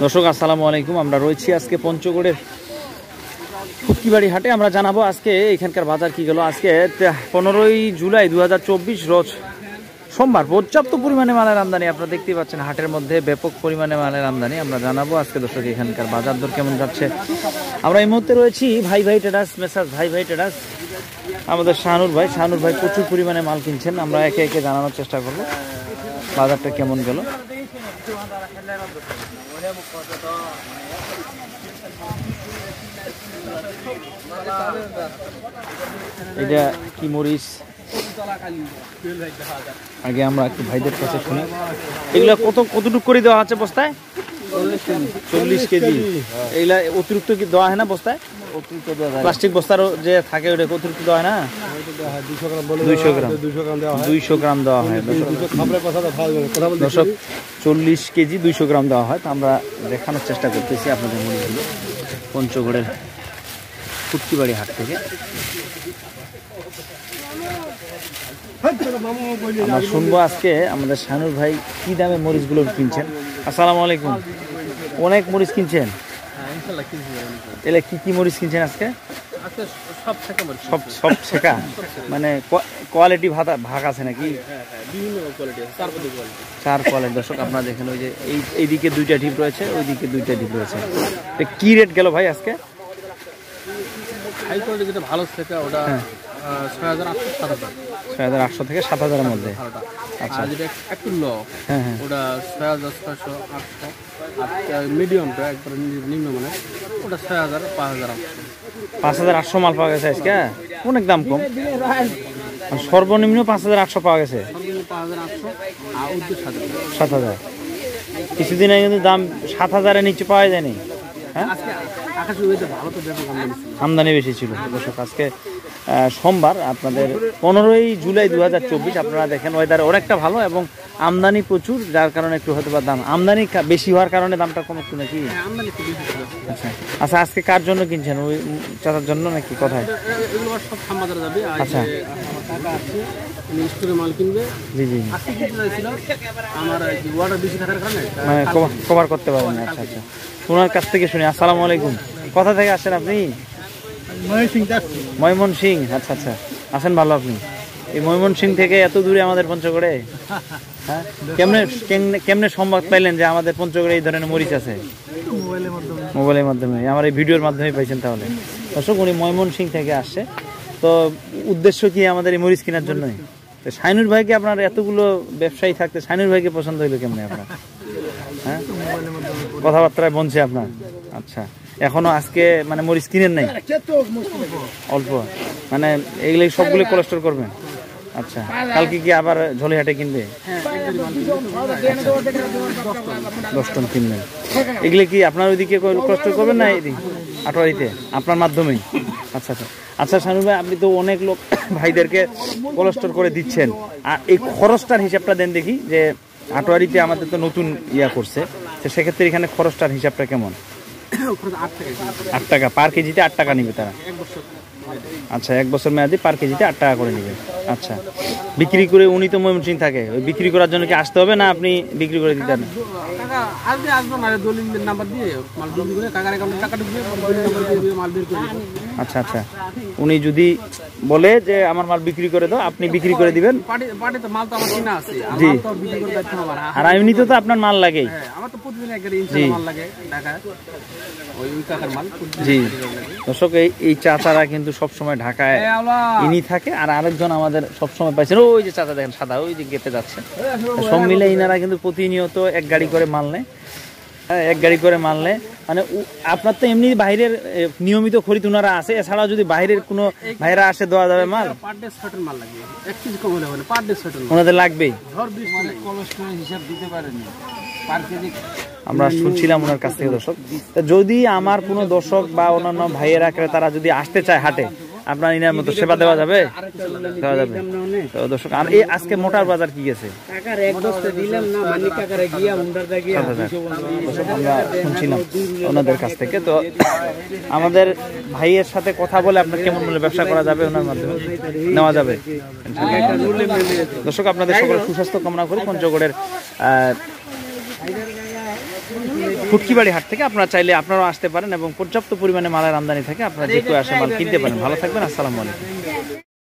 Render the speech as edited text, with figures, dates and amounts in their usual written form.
দর্শক আসসালামু আলাইকুম। আমরা রয়েছি আজকে পঞ্চগড়ের ফুটকিবাড়ি হাটে। আমরা জানাবো আজকে এখানকার বাজার কি গেল। আজকে 15ই জুলাই 2024 রোজ সোমবার। পর্যাপ্ত পরিমাণে মালের আমদানি, আপনারা দেখতেই পাচ্ছেন হাটের মধ্যে ব্যাপক পরিমাণে মালের আমদানি। আমরা জানাবো আজকে দর্শক এখানকার বাজার দর কেমন যাচ্ছে। আমরা এই মুহূর্তে রয়েছি ভাই ট্রেডার্স, মেসার্স ভাই ট্রেডার্স। আমাদের শাহানুর ভাই প্রচুর পরিমাণে মাল কিনছেন। আমরা একে একে জানানোর চেষ্টা করব বাজারটা কেমন গেল। এটা কি মরিচ? আগে আমরা একটু ভাইদের কাছে শুনি, এগুলা কতটুকু করে দেওয়া আছে বস্তায়? 40 কেজি। এগুলা অতিরিক্ত কি দেওয়া হয় না বস্তায়? প্লাস্টিক বস্তার যে থাকে ওটা অতিরিক্ত দেওয়া হয় না? 200 গ্রাম দেওয়া হয়। দর্শক 40 কেজি 200 গ্রাম দেওয়া হয়। তো আমরা দেখানোর চেষ্টা করতেছি আপনাদের মরিচগুলো পঞ্চগড়ের ফুটকিবাড়ি হাট থেকে। আমরা শুনবো আজকে আমাদের শাহানুর ভাই কি দামে মরিচগুলো কিনছেন। আসসালামু আলাইকুম। অনেক মরিচ কিনছেন? এলে কি মরিচ কিনছেন আজকে? সব শেখা, মানে কোয়ালিটি ভাগ আছে নাকি? চার কোয়ালিটি। দর্শক আপনারা দেখেন, ওই যে এইদিকে 2টা ঢিপ রয়েছে, ওইদিকে 2টা ঢিপ রয়েছে। কি রেট গেল ভাই আজকে? হাই কোয়ালিটি যেটা ভালো থেকে ওটা 6,800 থেকে 7,000 এর মধ্যে। আচ্ছা, যেটা একটু লো ওটা 6,600 800। আর মিডিয়ামটা একবার নিম্ন মানে ওটা 6,000 5,800 মাল পাওয়া গেছে আজকে। অনেক দাম কম। সর্বনিম্ন 5,800 পাওয়া গেছে। 7,000। কিছুদিন আগে কিন্তু দাম 7,000-এর নিচে পাওয়া যায়নি। হ্যাঁ, আমদানি বেশি ছিল। দর্শক আজকে সোমবার, আপনাদের 15ই জুলাই 2024। আপনারা দেখেন ওয়েদার অনেকটা ভালো এবং আমদানি প্রচুর, যার কারণে একটু হয়তো বা দাম আমদানি বেশি হওয়ার কারণে দামটা কম একটু নাকি? আচ্ছা আচ্ছা, আজকে কার জন্য কিনছেন? ওই চাচার জন্য নাকি? কোথায়? আচ্ছা, মাল কিনবে। জি জি, আমার ওয়াটার বেশি থাকার কারণে মানে কভার করতে পারেন। আচ্ছা আচ্ছা, ওনার কাছ থেকে শুনি। আসসালামু আলাইকুম। কোথা থেকে আসেন আপনি? ময়মনসিংহ। আচ্ছা আচ্ছা, আসেন ভালো। আপনি এই ময়মনসিংহ থেকে এত দূরে আমাদের পঞ্চগড়ে? হ্যাঁ, কেমনে সংবাদ পাইলেন যে আমাদের পঞ্চগড়ে এই ধরনের মরিচ আছে? মোবাইলের মাধ্যমে, আমার এই ভিডিওর মাধ্যমে পাইছেন। তাহলে দর্শক উনি ময়মনসিংহ থেকে আসছে। তো উদ্দেশ্য কি আমাদের এই মরিচ কেনার জন্যই? তো শাহানুর ভাইকে, আপনার এতগুলো ব্যবসায়ী থাকতে শাহানুর ভাইকে পছন্দ হইলো কেমনে আপনার? হ্যাঁ, কথাবার্তায় বলছে আপনার। আচ্ছা, এখনো আজকে মানে মরিচ কিনেন নাই? অল্প, মানে এগুলো সবগুলো কোলেস্টোর করবেন? আচ্ছা, কালকে কি আবার ঝলিহাটে কিনবে? 10 টন কিনবেন। এগুলো কি আপনার ওইদিকে কোলেস্টোর করবেন না এদিকে আটোয়ারিতে আপনার মাধ্যমেই? আচ্ছা আচ্ছা আচ্ছা, শাহানুর ভাই আপনি তো অনেক লোক ভাইদেরকে কোলেস্টোর করে দিচ্ছেন, আর এই খরচটার হিসাবটা দেন দেখি। যে আটোয়ারিতে আমাদের তো নতুন করছে, তো সেক্ষেত্রে এখানে খরচটার হিসাবটা কেমন? 8 টাকা পার কেজিতে। 8 টাকা নিবে তারা? আচ্ছা, 1 বছর মেয়াদি, পার কেজিতে 8 টাকা করে নিবে। আচ্ছা, বিক্রি করে উনি তো ময়মনসিংহ থাকে, ওই বিক্রি করার জন্য কি আসতে হবে না আপনি বিক্রি করে দিতেন? আচ্ছা আচ্ছা, উনি যদি বলে যে আমার মাল বিক্রি করে দাও, আপনি বিক্রি করে দিবেন? জি, আর এমনিতে তো আপনার মাল লাগেই। জি দর্শক, এই চাচারা কিন্তু সবসময় ঢাকায় ইনি থাকে, আর আরেকজন আমাদের সবসময় পাইছেন ওই যে চাচা দেখেন সাদা, ওই যে গেটে যাচ্ছে। সব মিলে ইনারা কিন্তু প্রতিনিয়ত 1 গাড়ি করে মাল নেয়। হ্যাঁ, 1 গাড়ি করে মাল নেয়। মানে আপনার তো এমনি বাইরের নিয়মিত খরিদ উনারা আছে, এছাড়াও যদি বাইরের কোনো ভাইরা আসে দেওয়া যাবে মাল? ওনাদের লাগবেই। আমরা শুনছিলাম ওনার কাছ থেকে। দর্শক, যদি আমার কোনো দর্শক বা অন্যান্য ভাইয়েরা তারা যদি আসতে চায় হাটে, আপনার ইনার মতো সেবা দেওয়া যাবে? দেওয়া যাবে। তো দর্শক, আর এই আজকে মোটার বাজার কি গেছে? আমরা শুনছিলাম ওনাদের কাছ থেকে। তো আমাদের ভাইয়ের সাথে কথা বলে আপনার কেমন মূল্যে ব্যবসা করা যাবে, ওনার মাধ্যমে নেওয়া যাবে। দর্শক, আপনাদের সকলের সুস্বাস্থ্য কামনা করি। পঞ্চগড়ের ফুটকিবাড়ি হাট থেকে আপনারা চাইলে আপনারাও আসতে পারেন এবং পর্যাপ্ত পরিমাণে মালের আমদানি থাকে, আপনারা যে কেউ আসে মাল কিনতে পারেন। ভালো থাকবেন, আসসালামু আলাইকুম।